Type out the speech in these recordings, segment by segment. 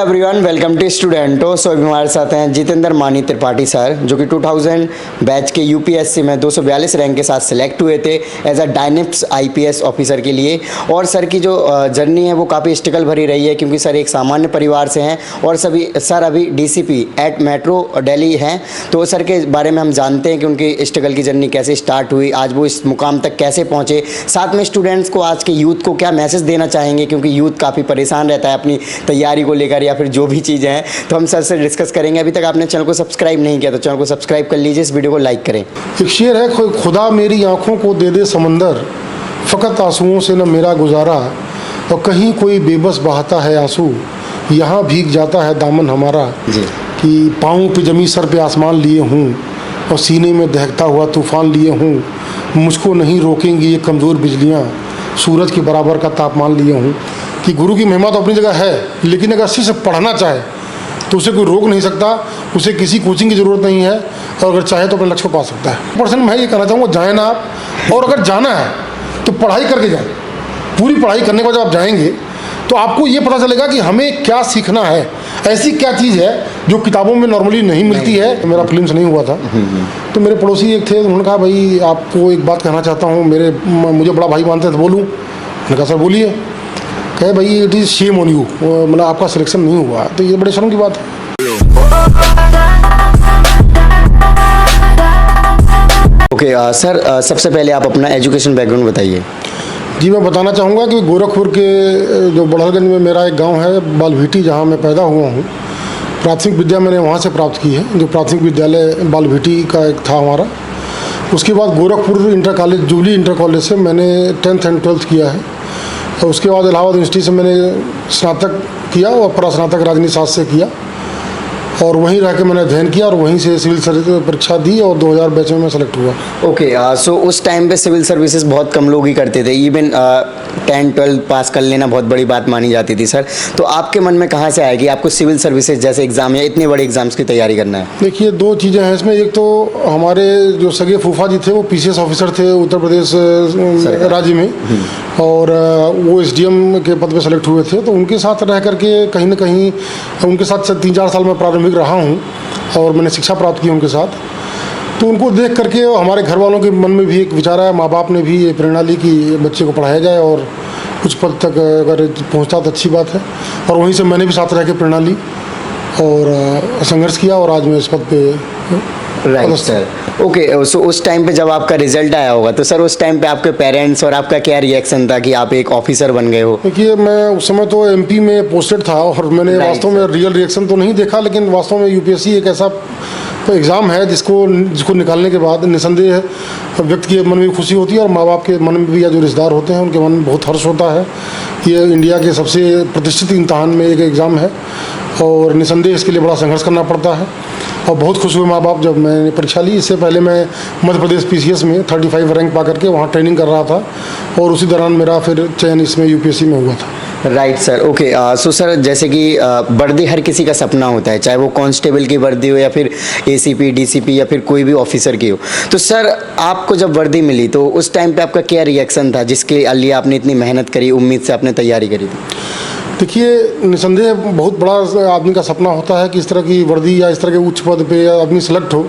Hello everyone, welcome to स्टूडेंटो। So अभी हमारे साथ हैं जितेंद्र मानी त्रिपाठी सर, जो कि 2000 बैच के यूपीएससी में 242 रैंक के साथ सिलेक्ट हुए थे as a dynamics IPS officer के लिए। और सर की जो जर्नी है वो काफ़ी स्ट्रगल भरी रही है, क्योंकि सर एक सामान्य परिवार से हैं और सर अभी डीसीपी एट मेट्रो दिल्ली हैं। तो सर के बारे में हम जानते हैं कि उनकी स्ट्रगल की जर्नी कैसे स्टार्ट हुई, आज वो इस मुकाम तक कैसे पहुँचे, साथ में स्टूडेंट्स को, आज के यूथ को क्या मैसेज देना चाहेंगे, क्योंकि यूथ काफ़ी परेशान रहता है अपनी तैयारी को लेकर या फिर जो भी चीज़ें हैं। तो हम सर से डिस्कस करेंगे। अभी तक आपने चैनल को सब्सक्राइब नहीं किया तो चैनल को सब्सक्राइब कर लीजिए, इस वीडियो को लाइक करें। एक शेर है, खुदा मेरी आंखों को दे दे समंदर, फ़कत आंसुओं से न मेरा गुजारा, और कहीं कोई बेबस बहाता है आंसू, यहाँ भीग जाता है दामन हमारा। जी। कि पाँव पे जमी सर पे आसमान लिए हूँ और सीने में दहकता हुआ तूफान लिए हूँ, मुझको नहीं रोकेंगी ये कमज़ोर बिजलियाँ, सूरज के बराबर का तापमान लिए हूँ। कि गुरु की महिमा तो अपनी जगह है, लेकिन अगर अच्छे से पढ़ना चाहे तो उसे कोई रोक नहीं सकता, उसे किसी कोचिंग की ज़रूरत नहीं है, और अगर चाहे तो अपने लक्ष्य को पा सकता है। पर्सन मैं ये कहना चाहूँगा, जाएँ ना आप, और अगर जाना है तो पढ़ाई करके जाएँ। पूरी पढ़ाई करने के बाद जब आप जाएंगे तो आपको ये पता चलेगा कि हमें क्या सीखना है, ऐसी क्या चीज़ है जो किताबों में नॉर्मली नहीं मिलती है। मेरा फिल्म्स नहीं हुआ था, तो मेरे पड़ोसी एक थे, उन्होंने कहा भाई आपको एक बात कहना चाहता हूँ, मुझे बड़ा भाई मानते थे, बोलूँ? मैंने कहा सर बोलिए। कहे भाई it is shame on you, मतलब आपका सिलेक्शन नहीं हुआ। तो ये बड़े शर्म की बात है। ओके सर, सबसे पहले आप अपना एजुकेशन बैकग्राउंड बताइए। जी, मैं बताना चाहूँगा कि गोरखपुर के जो बड़हलगंज में मेरा एक गांव है बालभीटी, जहां मैं पैदा हुआ हूं। प्राथमिक विद्या मैंने वहां से प्राप्त की है, जो प्राथमिक विद्यालय बालभीटी का एक था हमारा। उसके बाद Gorakhpur inter college, jubilee inter college से मैंने 10th एंड 12th किया है। और उसके बाद इलाहाबाद यूनिवर्सिटी से मैंने स्नातक किया और परास्नातक राजनीति शास्त्र से किया, और वहीं रह के मैंने अध्ययन किया और वहीं से सिविल सर्विस परीक्षा दी और 2000 बैच में मैं सेलेक्ट हुआ। ओके, सो उस टाइम पे सिविल सर्विसेज बहुत कम लोग ही करते थे, इवन 10-12 पास कर लेना बहुत बड़ी बात मानी जाती थी। सर, तो आपके मन में कहाँ से आया कि आपको सिविल सर्विसेज जैसे एग्ज़ाम या इतने बड़े एग्जाम्स की तैयारी करना है? देखिए, दो चीज़ें हैं इसमें। एक तो हमारे जो सगे फूफा जी थे वो PCS ऑफिसर थे उत्तर प्रदेश राज्य में, और वो SDM के पद पे सेलेक्ट हुए थे। तो उनके साथ रह करके कहीं ना कहीं उनके साथ 3-4 साल में प्रारंभिक रहा हूँ और मैंने शिक्षा प्राप्त की उनके साथ। तो उनको देख करके हमारे घर वालों के मन में भी एक विचार आया, माँ बाप ने भी ये प्रेरणा ली कि बच्चे को पढ़ाया जाए और कुछ पद तक अगर पहुँचता तो अच्छी बात है। और वहीं से मैंने भी साथ रह के प्रेरणा ली और संघर्ष किया, और आज मैं इस पद पे। Right sir. ओके, सो उस टाइम पे जब आपका रिजल्ट आया होगा तो सर उस टाइम पे आपके पेरेंट्स और आपका क्या रिएक्शन था कि आप एक ऑफिसर बन गए हो? देखिए, मैं उस समय तो MP में पोस्टेड था और मैंने वास्तव में रियल रिएक्शन तो नहीं देखा, लेकिन वास्तव में UPSC एक ऐसा एग्ज़ाम है जिसको निकालने के बाद निसंदेह व्यक्ति के मन में खुशी होती है और माँ बाप के मन में भी, या जो रिश्तेदार होते हैं उनके मन में बहुत हर्ष होता है। ये इंडिया के सबसे प्रतिष्ठित इम्तहान में एक एग्ज़ाम है और निसंदेह इसके लिए बड़ा संघर्ष करना पड़ता है। और बहुत खुश हुए माँ बाप जब मैंने परीक्षा ली। इससे पहले मैं मध्य प्रदेश PCS में 35 रैंक पा करके वहाँ ट्रेनिंग कर रहा था, और उसी दौरान मेरा फिर चयन इसमें UPSC में हुआ था। Right sir. Okay, so sir जैसे कि वर्दी हर किसी का सपना होता है, चाहे वो कांस्टेबल की वर्दी हो या फिर ACP DCP या फिर कोई भी ऑफिसर की हो। तो सर आपको जब वर्दी मिली तो उस टाइम पे आपका क्या रिएक्शन था, जिसके लिए आपने इतनी मेहनत करी, उम्मीद से आपने तैयारी करी थी? देखिए, निसंदेह बहुत बड़ा आदमी का सपना होता है कि इस तरह की वर्दी या इस तरह के उच्च पद पे आदमी सेलेक्ट हो,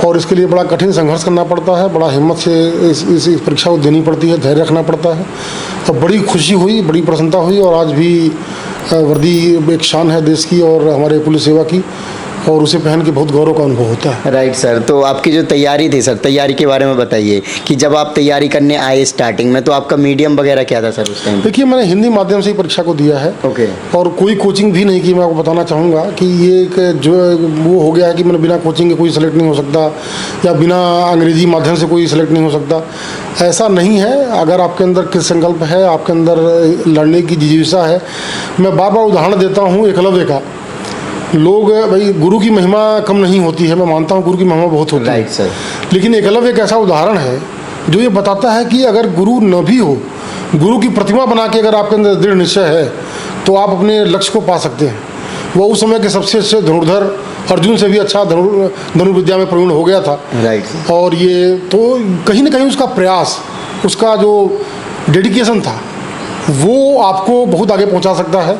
और इसके लिए बड़ा कठिन संघर्ष करना पड़ता है, बड़ा हिम्मत से इस परीक्षा को देनी पड़ती है, धैर्य रखना पड़ता है। तो बड़ी खुशी हुई, बड़ी प्रसन्नता हुई, और आज भी वर्दी एक शान है देश की और हमारे पुलिस सेवा की, और उसे पहन के बहुत गौरव का अनुभव होता है। Right sir. तो आपकी जो तैयारी थी सर, तैयारी के बारे में बताइए कि जब आप तैयारी करने आए स्टार्टिंग में तो आपका मीडियम वगैरह क्या था सर उस टाइम? देखिए, मैंने हिंदी माध्यम से ही परीक्षा को दिया है। ओके। और कोई कोचिंग भी नहीं की। मैं आपको बताना चाहूँगा कि ये एक जो वो हो गया है कि मैंने बिना कोचिंग के कोई सेलेक्ट नहीं हो सकता, या बिना अंग्रेजी माध्यम से कोई सेलेक्ट नहीं हो सकता, ऐसा नहीं है। अगर आपके अंदर किस संकल्प है, आपके अंदर लड़ने की जिज्ञासा है। मैं बार बार उदाहरण देता हूँ एकलव्य का। लोग भाई, गुरु की महिमा कम नहीं होती है, मैं मानता हूँ गुरु की महिमा बहुत होती है। Right sir. लेकिन एकलव्य एक ऐसा उदाहरण है जो ये बताता है कि अगर गुरु न भी हो, गुरु की प्रतिमा बना के अगर आपके अंदर दृढ़ निश्चय है तो आप अपने लक्ष्य को पा सकते हैं। वो उस समय के सबसे अच्छे धनुर्धर, अर्जुन से भी अच्छा धनुर्विद्या में प्रवीण हो गया था। राइट। और ये तो कहीं ना कहीं उसका प्रयास, उसका जो डेडिकेशन था, वो आपको बहुत आगे पहुंचा सकता है।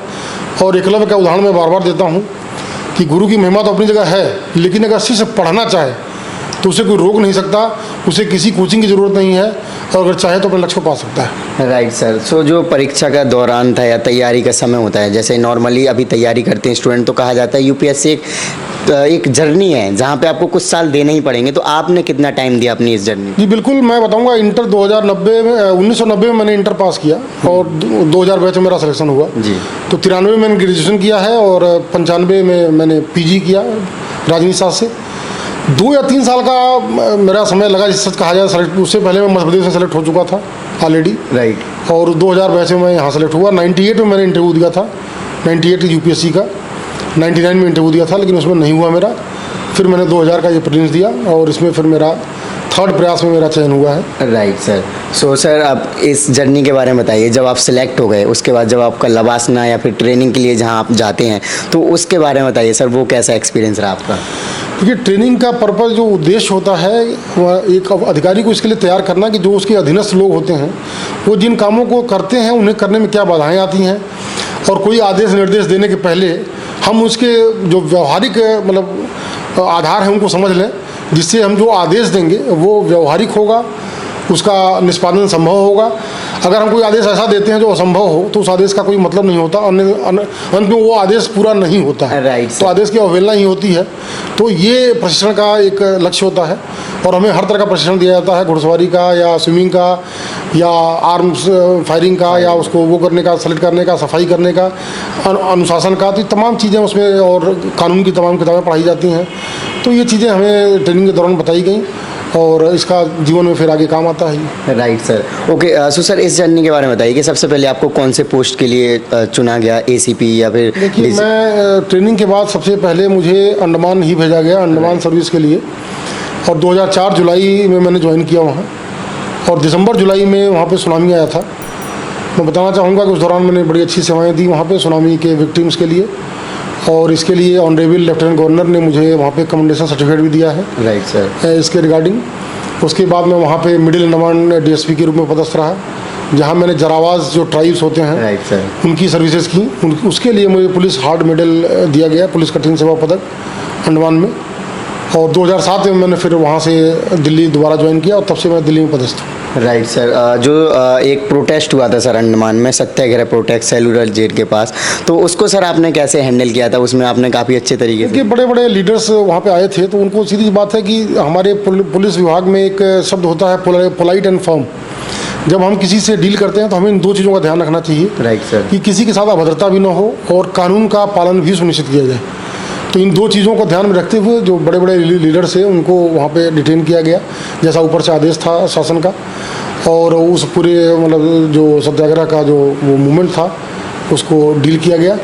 और एकलव्य का उदाहरण मैं बार बार देता हूँ कि गुरु की महिमा तो अपनी जगह है, लेकिन अगर अच्छे से पढ़ना चाहे तो उसे कोई रोक नहीं सकता, उसे किसी कोचिंग की ज़रूरत नहीं है, और अगर चाहे तो अपने लक्ष्य को पा सकता है। Right sir. सो जो परीक्षा का दौरान था या तैयारी का समय होता है, जैसे नॉर्मली अभी तैयारी करते हैं स्टूडेंट, तो कहा जाता है यूपीएससी एक जर्नी है जहाँ पे आपको कुछ साल देने ही पड़ेंगे, तो आपने कितना टाइम दिया अपनी इस जर्नी? जी बिल्कुल, मैं बताऊंगा। इंटर 2090 में 1990 में मैंने इंटर पास किया और 2000 बैच में मेरा सिलेक्शन हुआ जी। तो 93 में मैंने ग्रेजुएशन किया है और 95 में मैंने पीजी किया राजनीति शास्त्र से। 2 या 3 साल का मेरा समय लगा, जिस सच कहा जाए सेलेक्ट। उससे पहले मैं मध्य प्रदेश में सेलेक्ट हो चुका था ऑलरेडी, राइट। और 2000 बैच में मैं यहाँ सेलेक्ट हुआ। 98 में मैंने इंटरव्यू दिया था, 98 यूपीएससी का। 99 में इंटरव्यू दिया था, लेकिन उसमें नहीं हुआ मेरा। फिर मैंने 2000 का ये प्रीलिम्स दिया और इसमें फिर मेरा 3rd प्रयास में मेरा चयन हुआ है। Right sir. सो सर, आप इस जर्नी के बारे में बताइए। जब आप सिलेक्ट हो गए उसके बाद जब आपका लवासना या फिर ट्रेनिंग के लिए जहाँ आप जाते हैं, तो उसके बारे में बताइए सर, वो कैसा एक्सपीरियंस रहा आपका? देखिए, ट्रेनिंग का पर्पज़, जो उद्देश्य होता है, वह एक अधिकारी को इसके लिए तैयार करना कि जो उसके अधीनस्थ लोग होते हैं वो जिन कामों को करते हैं उन्हें करने में क्या बाधाएं आती हैं, और कोई आदेश निर्देश देने के पहले हम उसके जो व्यवहारिक मतलब आधार है उनको समझ लें, जिससे हम जो आदेश देंगे वो व्यवहारिक होगा, उसका निष्पादन संभव होगा। अगर हम कोई आदेश ऐसा देते हैं जो असंभव हो तो उस आदेश का कोई मतलब नहीं होता, अंत में वो आदेश पूरा नहीं होता है। राइट। तो आदेश की अवहेलना ही होती है। तो ये प्रशिक्षण का एक लक्ष्य होता है और हमें हर तरह का प्रशिक्षण दिया जाता है, घुड़सवारी का या स्विमिंग का या आर्म्स फायरिंग का या उसको वो करने का, सेलेक्ट करने का, सफाई करने का, अनुशासन का। तो तमाम चीज़ें उसमें, और कानून की तमाम किताबें पढ़ाई जाती हैं। तो ये चीज़ें हमें ट्रेनिंग के दौरान बताई गई और इसका जीवन में फिर आगे काम आता है। Right sir. Okay. So sir, इस जर्नी के बारे में बताइए कि सबसे पहले आपको कौन से पोस्ट के लिए चुना गया, एसीपी या फिर? देखिए, मैं ट्रेनिंग के बाद सबसे पहले मुझे अंडमान ही भेजा गया, अंडमान सर्विस के लिए, और 2004 जुलाई में मैंने ज्वाइन किया वहाँ, और दिसंबर जुलाई में वहाँ पे सुनामी आया था। मैं बताना चाहूँगा कि उस दौरान मैंने बड़ी अच्छी सेवाएँ दी वहाँ पे सुनामी के विक्टिम्स के लिए, और इसके लिए ऑनरेबल लेफ्टिनेंट गवर्नर ने मुझे वहाँ पे कमेंडेशन सर्टिफिकेट भी दिया है। Right sir. इसके रिगार्डिंग उसके बाद मैं वहाँ पे मिडिल अंडमान डीएसपी के रूप में पदस्थ रहा, जहाँ मैंने जरावाज जो ट्राइब्स होते हैं, राइट सर, उनकी सर्विसेज की। उसके लिए मुझे पुलिस हार्ड मेडल दिया गया, पुलिस कठिन सेवा पदक अंडमान में। और 2007 में मैंने फिर वहाँ से दिल्ली दोबारा ज्वाइन किया और तब से मैं दिल्ली में पदस्थ हूँ। Right sir. जो एक प्रोटेस्ट हुआ था सर अंडमान में, सत्याग्रह प्रोटेस्ट सेलुलर जेल के पास, तो उसको सर आपने कैसे हैंडल किया था? उसमें आपने काफ़ी अच्छे तरीके से, बड़े बड़े लीडर्स वहाँ पे आए थे, तो उनको सीधी बात है कि हमारे पुलिस विभाग में एक शब्द होता है पोलाइट एंड फर्म। जब हम किसी से डील करते हैं तो हमें इन 2 चीज़ों का ध्यान रखना चाहिए। Right sir. कि किसी के साथ अभद्रता भी ना हो और कानून का पालन भी सुनिश्चित किया जाए। तो इन 2 चीज़ों को ध्यान में रखते हुए जो बड़े बड़े लीडर्स हैं उनको वहाँ पे डिटेन किया गया, जैसा ऊपर से आदेश था शासन का। और उस पूरे मतलब जो सत्याग्रह का जो वो मूवमेंट था उसको डील किया गया,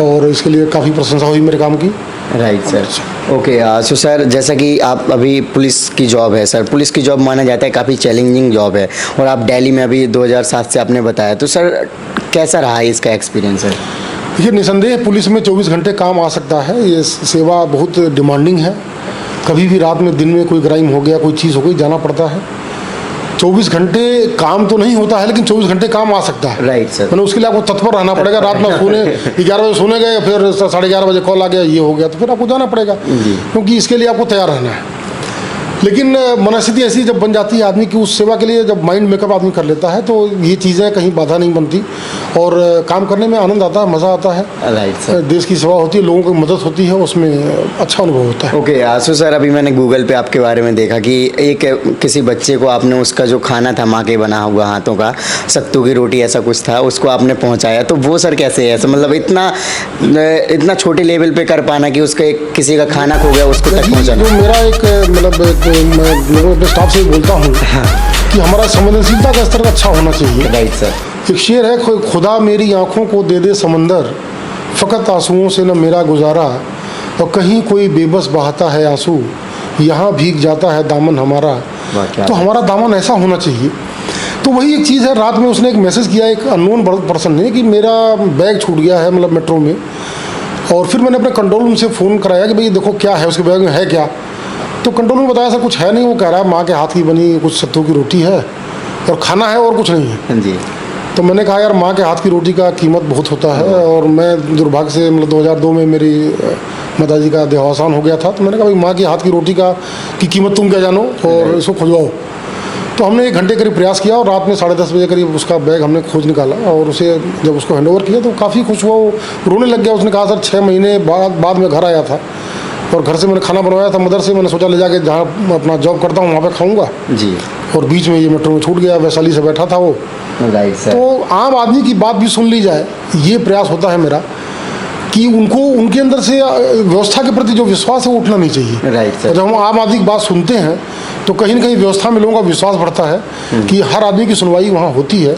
और इसके लिए काफ़ी प्रशंसा हुई मेरे काम की। Right sir. Okay. So sir, जैसा कि आप अभी पुलिस की जॉब है सर, पुलिस की जॉब माना जाता है काफ़ी चैलेंजिंग जॉब है, और आप दिल्ली में अभी 2007 से आपने बताया, तो सर कैसा रहा है इसका एक्सपीरियंस है? देखिए, निसंदेह पुलिस में 24 घंटे काम आ सकता है। ये सेवा बहुत डिमांडिंग है। कभी भी रात में, दिन में कोई क्राइम हो गया, कोई चीज़ हो गई, जाना पड़ता है। 24 घंटे काम तो नहीं होता है, लेकिन 24 घंटे काम आ सकता है। Right sir. मतलब उसके लिए आपको तत्पर रहना पड़ेगा। रात में सोने 11 बजे सोने गए, फिर 11:30 बजे कॉल आ गया, ये हो गया, तो फिर आपको जाना पड़ेगा, क्योंकि इसके लिए आपको तैयार रहना है। लेकिन मनस्थिति ऐसी जब बन जाती है आदमी की उस सेवा के लिए, जब माइंड मेकअप आदमी कर लेता है, तो ये चीज़ें कहीं बाधा नहीं बनती और काम करने में आनंद आता है, मज़ा आता है। Right sir. देश की सेवा होती है, लोगों की मदद होती है, उसमें अच्छा अनुभव होता है। ओके। आसू सर, अभी मैंने गूगल पे आपके बारे में देखा कि एक किसी बच्चे को आपने उसका जो खाना था माँ के बना हुआ हाथों का, सत्तू की रोटी ऐसा कुछ था, उसको आपने पहुँचाया, तो वो सर कैसे है? ऐसा मतलब इतना छोटे लेवल पे कर पाना कि उसका एक किसी का खाना खो गया उसको तक पहुँचाना। जो मेरा एक मतलब मैं लोगों के स्टाफ से बोलता हूँ कि हमारा संवेदनशीलता का स्तर अच्छा होना चाहिए। Right sir. एक शेर है, खुदा मेरी आँखों को दे दे समंदर, फ़कत आंसुओं से न मेरा गुजारा, और कहीं कोई बेबस बहाता है आंसू, यहाँ भीग जाता है दामन हमारा। तो हमारा दामन ऐसा होना चाहिए। तो वही एक चीज़ है। रात में उसने एक मैसेज किया, एक अननोन पर्सन ने, कि मेरा बैग छूट गया है मतलब मेट्रो में, और फिर मैंने अपने कंट्रोल रूम से फ़ोन कराया कि भाई देखो क्या है उसके बैग में, है क्या? तो कंट्रोल में बताया सर कुछ है नहीं। वो कह रहा है माँ के हाथ की बनी कुछ सत्तू की रोटी है और खाना है और कुछ नहीं है। हाँ जी। तो मैंने कहा यार माँ के हाथ की रोटी का कीमत बहुत होता है, और मैं दुर्भाग्य से मतलब 2002 में मेरी माताजी का देहावसान हो गया था। तो मैंने कहा भाई माँ के हाथ की रोटी की कीमत तुम क्या जानो, और इसको खुजवाओ। तो हमने 1 घंटे करीब प्रयास किया, और रात में 10:30 बजे करीब उसका बैग हमने खोज निकाला, और उसे जब उसको हैंडओवर किया तो काफ़ी खुश हुआ, वो रोने लग गया। उसने कहा सर 6 महीने बाद में घर आया था, और घर से मैंने खाना बनवाया था मदर से, मैंने सोचा ले जाके जहाँ अपना जॉब करता हूँ वहाँ पे खाऊंगा जी। और बीच में ये मेट्रो में छूट गया, वैशाली से बैठा था वो। Right sir. तो आम आदमी की बात भी सुन ली जाए, ये प्रयास होता है मेरा कि उनको उनके अंदर से व्यवस्था के प्रति जो विश्वास है वो उठना नहीं चाहिए। Right sir. और जब हम आम आदमी की बात सुनते हैं तो कहीं ना कहीं व्यवस्था में लोगों का विश्वास बढ़ता है कि हर आदमी की सुनवाई वहाँ होती है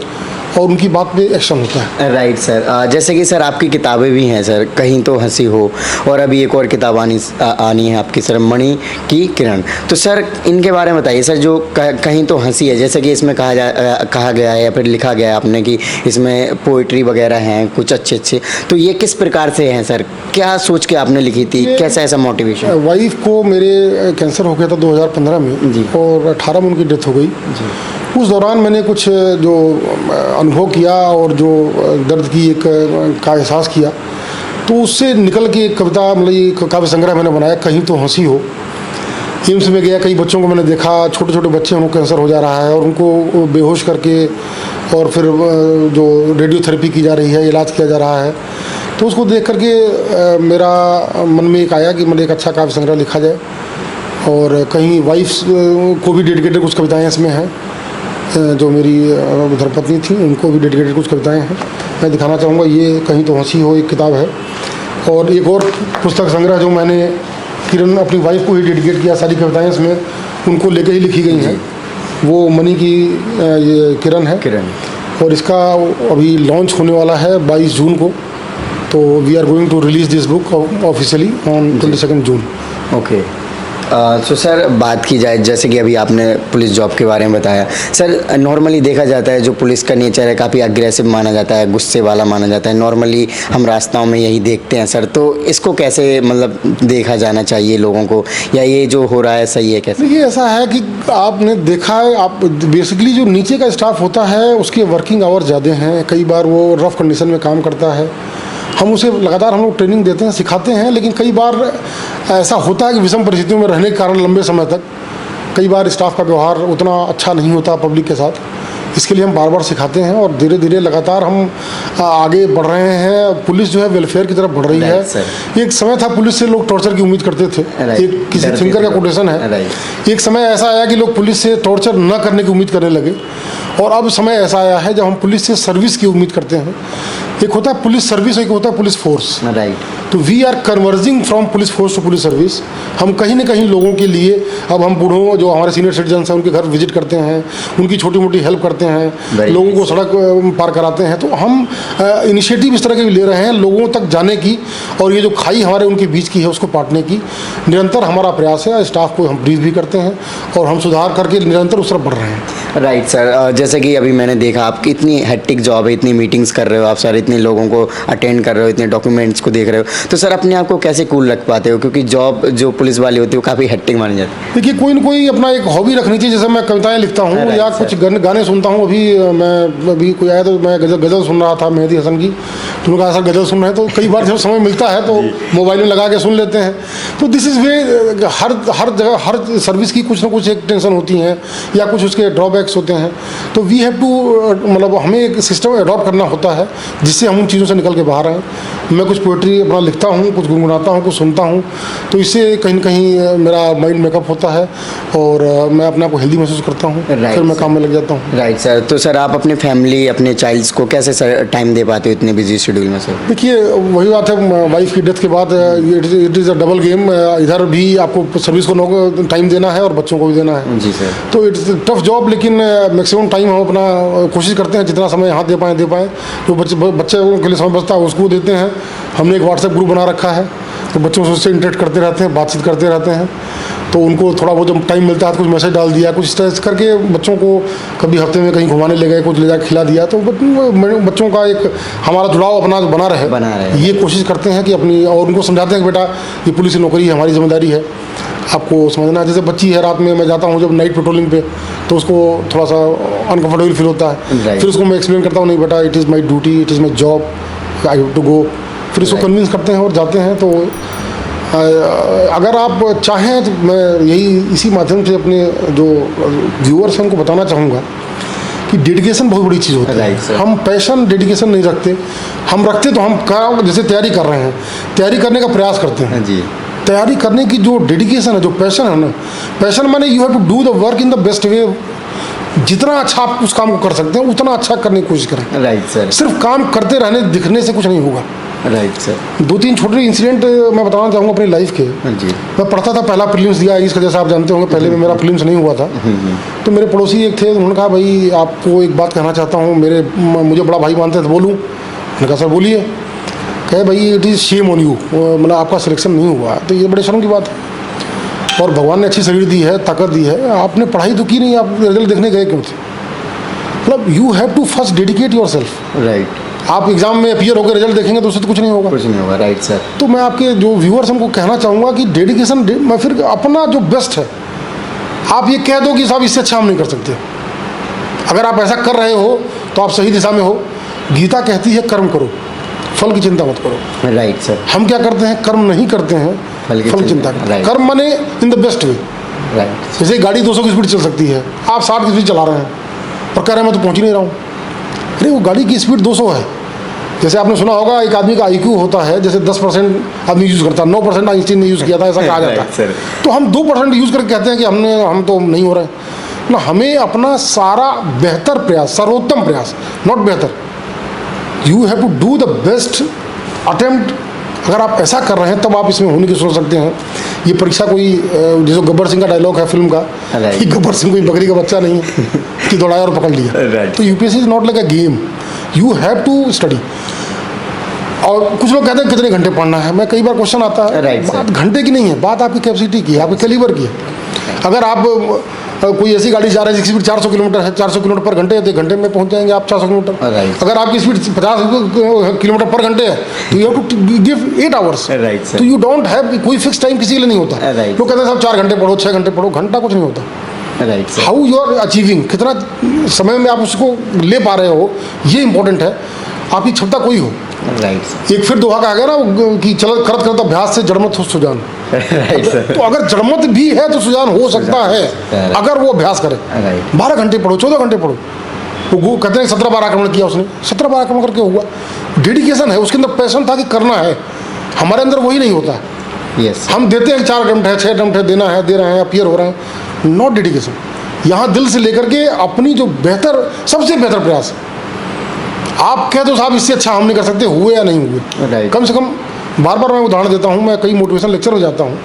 और उनकी बात पे एक्शन होता है। Right sir. जैसे कि सर आपकी किताबें भी हैं सर, कहीं तो हंसी हो, और अभी एक और किताब आनी है आपकी सर, मणि की किरण। तो सर इनके बारे में बताइए सर, जो कहीं तो हंसी है, जैसे कि इसमें कहा गया है या फिर लिखा गया है आपने कि इसमें पोइट्री वगैरह हैं कुछ अच्छे, तो ये किस प्रकार से हैं सर, क्या सोच के आपने लिखी थी, कैसा ऐसा मोटिवेशन? वाइफ को मेरे कैंसर हो गया था 2015 में जी। और 18 में उनकी डेथ हो गई जी। उस दौरान मैंने कुछ जो अनुभव किया और जो दर्द की एक का एहसास किया, तो उससे निकल के एक कविता मतलब एक काव्य संग्रह मैंने बनाया, कहीं तो हंसी हो। एम्स में गया, कई बच्चों को मैंने देखा, छोटे छोटे बच्चे उनको कैंसर हो जा रहा है और उनको बेहोश करके और फिर जो रेडियोथेरेपी की जा रही है, इलाज किया जा रहा है। तो उसको देख करके मेरा मन में एक आया कि मतलब एक अच्छा काव्य संग्रह लिखा जाए, और कहीं वाइफ को भी डेडिकेटेड कुछ कविताएँ इसमें हैं, जो मेरी धर्मपत्नी थी उनको भी डेडिकेटेड कुछ कविताएं हैं। मैं दिखाना चाहूँगा, ये कहीं तो हंसी हो एक किताब है, और एक और पुस्तक संग्रह जो मैंने किरण अपनी वाइफ को ही डेडिकेट किया, सारी कविताएं इसमें उनको लेके ही लिखी गई हैं, वो मणि की ये किरण है। और इसका अभी लॉन्च होने वाला है 22 जून को, तो we are going to release this book officially on 22 June. Okay. तो सर बात की जाए, जैसे कि अभी आपने पुलिस जॉब के बारे में बताया सर, नॉर्मली देखा जाता है जो पुलिस का नेचर है काफ़ी अग्रेसिव माना जाता है, गुस्से वाला माना जाता है, नॉर्मली हम रास्ताओं में यही देखते हैं सर। तो इसको कैसे मतलब देखा जाना चाहिए लोगों को, या ये जो हो रहा है सही है कैसे? देखिए ऐसा है कि आपने देखा है, आप बेसिकली जो नीचे का स्टाफ होता है उसके वर्किंग आवर ज़्यादा हैं, कई बार वो रफ कंडीशन में काम करता है, हम उसे लगातार हम लोग ट्रेनिंग देते हैं, सिखाते हैं, लेकिन कई बार ऐसा होता है कि विषम परिस्थितियों में रहने के कारण लंबे समय तक कई बार स्टाफ का व्यवहार उतना अच्छा नहीं होता पब्लिक के साथ। इसके लिए हम बार बार सिखाते हैं और धीरे धीरे लगातार हम आगे बढ़ रहे हैं। पुलिस जो है वेलफेयर की तरफ बढ़ रही है। एक समय था पुलिस से लोग टॉर्चर की उम्मीद करते थे, एक किसी थिंकर का कोटेशन है, एक समय ऐसा आया कि लोग पुलिस से टॉर्चर न करने की उम्मीद करने लगे, और अब समय ऐसा आया है जब हम पुलिस से सर्विस की उम्मीद करते हैं। एक होता है पुलिस सर्विस, एक होता है पुलिस फोर्स। राइट। तो we are converging from police force to police service. हम कहीं ना कहीं लोगों के लिए, अब हम बूढ़ों जो हमारे सीनियर सिटीजन्स हैं उनके घर विजिट करते हैं, उनकी छोटी मोटी हेल्प करते हैं, लोगों को सड़क पार कराते हैं। तो हम इनिशिएटिव इस तरह के ले रहे हैं लोगों तक जाने की, और ये जो खाई हमारे उनके बीच की है उसको पाटने की निरंतर हमारा प्रयास है। स्टाफ को हम ब्रीफ भी करते हैं और हम सुधार करके निरंतर उस तरफ बढ़ रहे हैं। Right sir. जैसे कि अभी मैंने देखा आपकी इतनी हेक्टिक जॉब है, इतनी मीटिंग्स कर रहे हो आप सर, इतने लोगों को अटेंड कर रहे हो, इतने डॉक्यूमेंट्स को देख रहे हो, तो सर अपने आप को कैसे कूल रख पाते हो? क्योंकि जॉब जो पुलिस वाली होती है वो काफ़ी हेक्टिक मानी जाती है। देखिए कोई ना कोई अपना एक हॉबी रखनी चाहिए। जैसे मैं कविताएं लिखता हूँ या कुछ गाने सुनता हूँ। अभी कोई आया तो मैं गज़ल सुन रहा था मेहदी हसन की, तो उन्होंने कहा सर गज़ल सुन रहे हैं, तो कई बार जब समय मिलता है तो मोबाइल में लगा के सुन लेते हैं। तो दिस इज़ वे, हर जगह हर सर्विस की कुछ ना कुछ एक टेंशन होती है या कुछ उसके ड्रॉबैक्स होते हैं। तो वी हैव टू मतलब हमें एक सिस्टम अडॉप्ट करना होता है जिससे हम उन चीज़ों से निकल के बाहर आएँ। मैं कुछ पोइट्री अपना लिखता हूँ, कुछ गुनगुनाता हूँ, कुछ सुनता हूँ, तो इससे कहीं ना कहीं मेरा माइंड मेकअप होता है और मैं अपने आप को हेल्दी महसूस करता हूँ। फिर मैं काम में लग जाता हूँ। Right sir. तो सर आप अपने फैमिली, अपने चाइल्ड्स को कैसे सर टाइम दे पाते हो इतने बिजी शेड्यूल में सर? देखिए वही बात है, वाइफ की डेथ के बाद it is a double game. इधर भी आपको सर्विस को टाइम देना है और बच्चों को भी देना है। जी सर। तो इट्स टफ जॉब, लेकिन मैक्सिमम टाइम हम अपना कोशिश करते हैं जितना समय यहाँ दे पाएँ। जो बच्चे के लिए समय बचता है उसको देते हैं। हमने एक व्हाट्सएप ग्रुप बना रखा है, तो बच्चों से उससे इंटरेक्ट करते रहते हैं, बातचीत करते रहते हैं। तो उनको थोड़ा बहुत जब टाइम मिलता है तो कुछ मैसेज डाल दिया, कुछ इस तरह करके बच्चों को कभी हफ्ते में कहीं घुमाने ले गए, कुछ ले जाकर खिला दिया। तो बच्चों का एक हमारा जुड़ाव अपना बना रहे ये कोशिश करते हैं कि अपनी, और उनको समझाते हैं कि बेटा ये पुलिस की नौकरी है, हमारी जिम्मेदारी है, आपको समझना है। जैसे बच्ची है, रात में मैं जाता हूँ जब नाइट पेट्रोलिंग पे, तो उसको थोड़ा सा अनकंफर्टेबल फील होता है। Right. फिर उसको मैं एक्सप्लेन करता हूँ, नहीं बेटा, it is my duty, it is my job, I have to go. फिर इसको Right. कन्विंस करते हैं और जाते हैं। तो अगर आप चाहें तो मैं यही इसी माध्यम से अपने जो व्यूअर्स हैं उनको बताना चाहूँगा कि डेडिकेशन बहुत बड़ी चीज़ होती है। Right, sir. हम पैशन डेडिकेशन नहीं रखते, हम रखते तो हम जैसे तैयारी कर रहे हैं, तैयारी करने का प्रयास करते हैं। हाँ जी, तैयारी करने की जो डेडिकेशन है, जो पैशन है ना, पैशन माने you have to do the work in the best way. जितना अच्छा आप उस काम को कर सकते हैं उतना अच्छा करने की कोशिश करें। राइट सर, सिर्फ काम करते रहने दिखने से कुछ नहीं होगा। Right sir. 2-3 छोटे इंसिडेंट मैं बताना चाहूँगा अपनी लाइफ के। हाँ जी, मैं पढ़ता था, पहला प्रीलिम्स दिया इसका, जैसा आप जानते होंगे, पहले में मेरा प्रीलिम्स नहीं हुआ था। तो मेरे पड़ोसी एक थे, उन्होंने कहा भाई आपको एक बात कहना चाहता हूँ, मुझे बड़ा भाई मानते थे, बोलूँ? मैंने कहा सर बोलिए। कहे भाई it is shame on you, मतलब आपका सिलेक्शन नहीं हुआ। तो ये बड़े शर्म की बात है, और भगवान ने अच्छी शरीर दी है, ताकत दी है, आपने पढ़ाई तो की नहीं, आप रिजल्ट देखने गए क्यों थे? मतलब you have to first dedicate yourself. Right, आप एग्जाम में अपीयर होकर रिजल्ट देखेंगे तो उससे तो कुछ नहीं होगा। कुछ नहीं होगा। Right sir. तो मैं आपके जो व्यूअर्स हमको कहना चाहूँगा कि डेडिकेशन, मैं फिर अपना जो बेस्ट है, आप ये कह दो कि साहब इससे अच्छा हम नहीं कर सकते। अगर आप ऐसा कर रहे हो तो आप सही दिशा में हो। गीता कहती है कर्म करो, फल की चिंता मत करो। Right sir. हम क्या करते हैं, कर्म नहीं करते हैं, फल की फल की चिंता करते हैं। right. कर्म माने इन द बेस्ट वे। राइट, जैसे गाड़ी 200 की स्पीड चल सकती है, आप 60 की स्पीड चला रहे हैं और कह रहे हैं मैं तो पहुंच ही नहीं रहा हूँ। अरे वो गाड़ी की स्पीड 200 है। जैसे आपने सुना होगा एक आदमी का IQ होता है, जैसे 10% आदमी यूज़ करता है, 9% आइंस्टीन ने यूज़ किया था, ऐसा कहा जाता Right, है। sir. तो हम 2% यूज़ करके कहते हैं कि हम तो नहीं हो रहे ना। हमें अपना सारा बेहतर प्रयास, सर्वोत्तम प्रयास, नॉट बेहतर, you have to do the best attempt. अगर आप ऐसा कर रहे हैं तब आप इसमें होने की सोच सकते हैं। ये परीक्षा कोई जैसे गब्बर सिंह का डायलॉग है फिल्म का, Right. कि गब्बर सिंह कोई बकरी का बच्चा नहीं है कि दौड़ाया और पकड़ लिया। Right. तो UPSC is not like a game, you have to study. और कुछ लोग कहते हैं कितने घंटे पढ़ना है। मैं कई बार क्वेश्चन आता है, Right, sir. बात घंटे की नहीं है, बात आपकी कैपेसिटी की है, आपके कैलिबर की है। अगर आप कोई ऐसी गाड़ी जा रही है जिसकी स्पीड 400 किलोमीटर है, 400 किलोमीटर पर घंटे है, तो 1 घंटे में पहुंच जाएंगे आप 400 किलोमीटर। Right. अगर आपकी स्पीड 50 किलोमीटर पर घंटे है तो you have to give 8 hours. Right, sir. तो यू डोंट हैव कोई फिक्स टाइम किसी के लिए नहीं होता। Right. लोग कहते हैं साहब 4 घंटे पढ़ो, 6 घंटे पढ़ो, घंटा कुछ नहीं होता। Right sir. How you are achieving, कितना समय में आप उसको ले पा रहे हो, ये इंपॉर्टेंट है। आपकी क्षमता कोई हो। Right sir. एक फिर दोहा कहा गया ना कि चल करत करत अभ्यास से जड़मत हो सुजान। Right sir. तो अगर जड़मत भी है तो सुजान हो सकता है है। अगर वो अभ्यास करे। Right. 12 घंटे पढ़ो, 14 घंटे पढ़ो। वो कहते हैं 17 बार आक्रमण किया उसने, 17 बार आक्रमण करके हुआ। डेडिकेशन है, उसके अंदर पैशन था कि करना है। हमारे अंदर वही नहीं होता है। यस। हम देते हैं 4 अटेम्प्ट है, 6 अटेम्प्ट है, देना है, दे रहे हैं, अपीयर हो रहे हैं, नॉट डेडिकेशन। यहाँ दिल से लेकर के अपनी जो बेहतर, सबसे बेहतर प्रयास। आप कह दो साहब इससे अच्छा हम नहीं कर सकते, हुए या नहीं हुए, Right. कम से कम बार बार मैं उदाहरण देता हूँ, मैं कई मोटिवेशन लेक्चर में जाता हूँ,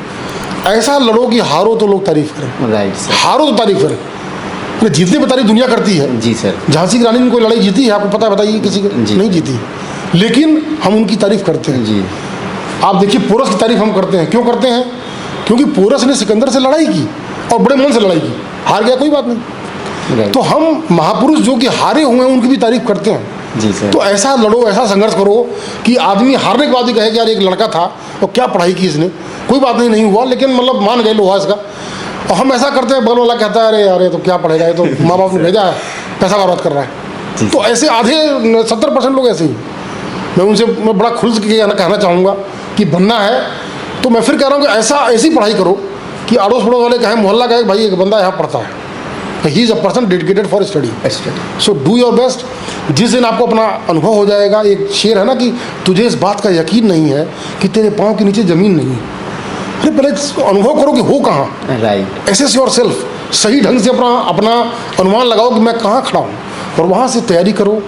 ऐसा लड़ो कि हारो तो लोग तारीफ करें, राइट सर। हारो तो तारीफ करें। जीतने पर तारीफ दुनिया करती है। जी सर। झांसी की रानी ने कोई लड़ाई जीती है आपको पता है? बताइए किसी की जी। नहीं जीती, लेकिन हम उनकी तारीफ करते हैं। जी। आप देखिए पोरस की तारीफ हम करते हैं, क्यों करते हैं? क्योंकि पोरस ने सिकंदर से लड़ाई की और बड़े मन से लड़ाई की, हार गया कोई बात नहीं। राइट। तो हम महापुरुष जो कि हारे हुए हैं उनकी भी तारीफ करते हैं। जी सर। तो ऐसा लड़ो, ऐसा संघर्ष करो कि आदमी हारने के बाद ही कहे कि यार एक लड़का था और क्या पढ़ाई की इसने, कोई बात नहीं, नहीं हुआ, लेकिन मतलब मान गए लोहा इसका। और हम ऐसा करते हैं, बगल वाला कहता है अरे यार ये तो क्या पढ़ेगा, ये तो माँ बाप ने भेजा है, पैसा बर्बाद कर रहा है। तो ऐसे आधे 70% लोग ऐसे ही। मैं उनसे मैं बड़ा खुल के कहना चाहूँगा कि बनना है तो मैं फिर कह रहा हूँ कि ऐसी पढ़ाई करो कि अड़ोस पड़ोस वाले कहें, मोहल्ला कहे भाई एक बंदा यहाँ पढ़ता है, he is a person dedicated for study. So do your best. जिस दिन आपको अपना अनुभव हो जाएगा, एक शेर है ना कि तुझे इस बात का यकीन नहीं है कि तेरे पाँव के नीचे ज़मीन नहीं है, अरे पहले अनुभव करो कि हो कहाँ। राइट। एसेस योर सेल्फ, सही ढंग से अपना अनुमान लगाओ कि मैं कहाँ खड़ा हूँ, और वहाँ से तैयारी करो,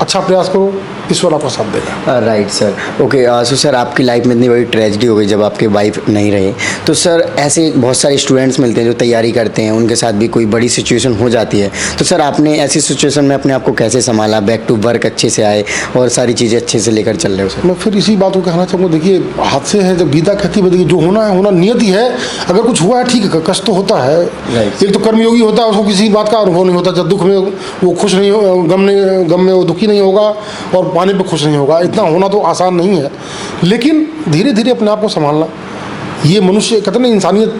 अच्छा प्रयास करो, ईश्वर आपका साथ देगा। Right sir. Okay, so sir आपकी लाइफ में इतनी बड़ी ट्रेजेडी हो गई जब आपके वाइफ नहीं रहे, तो सर ऐसे बहुत सारे स्टूडेंट्स मिलते हैं जो तैयारी करते हैं, उनके साथ भी कोई बड़ी सिचुएशन हो जाती है, तो सर आपने ऐसी सिचुएशन में अपने आप को कैसे संभाला, बैक टू वर्क अच्छे से आए और सारी चीज़ें अच्छे से लेकर चल रहे हो सर? मैं फिर इसी बात को कहना चाहूँगा, देखिए हादसे हैं, जब गीता कहती है देखिए जो होना है होना, नियति है। अगर कुछ हुआ है ठीक है, कष्ट तो होता है। Right. एक तो कर्मयोगी होता है, उसको किसी बात का अनुभव नहीं होता, जब दुख में वो खुश नहीं हो, गम में वो दुखी नहीं होगा और पाने पे खुश नहीं होगा। इतना होना तो आसान नहीं है, लेकिन धीरे धीरे अपने आप को संभालना, ये मनुष्य कहते हैं ना इंसानियत,